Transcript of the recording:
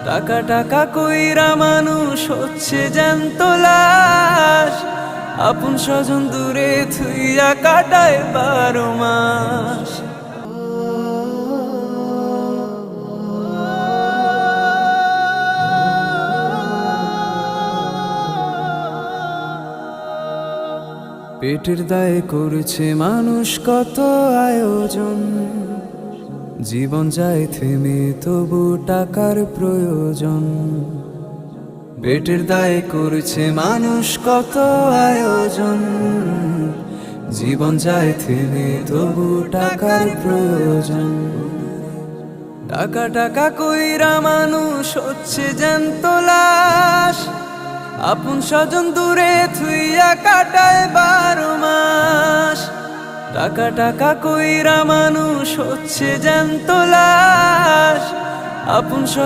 টাকা টাকা কইরা মানুষ হচ্ছে জ্যান্ত লাশ, আপন স্বজন দূরে থুইয়া কাটায় 12 মাস। পেটের দায়ে করেছে মানুষ কত আয়োজন, জীবন যায় থেমে তবু টাকার প্রয়োজন। পেটের দায়ে করেছে মানুষ কত আয়োজন, জীবন যায় থেমে তবু টাকার প্রয়োজন। টাকা টাকা কইরা মানুষ হচ্ছে জ্যান্ত লাশ, আপন স্বজন দূরে থুইয়া কাটায় 12 মাস। টাকা টাকা কইরা মানুষ হচ্ছে জ্যান্ত লাশ, আপন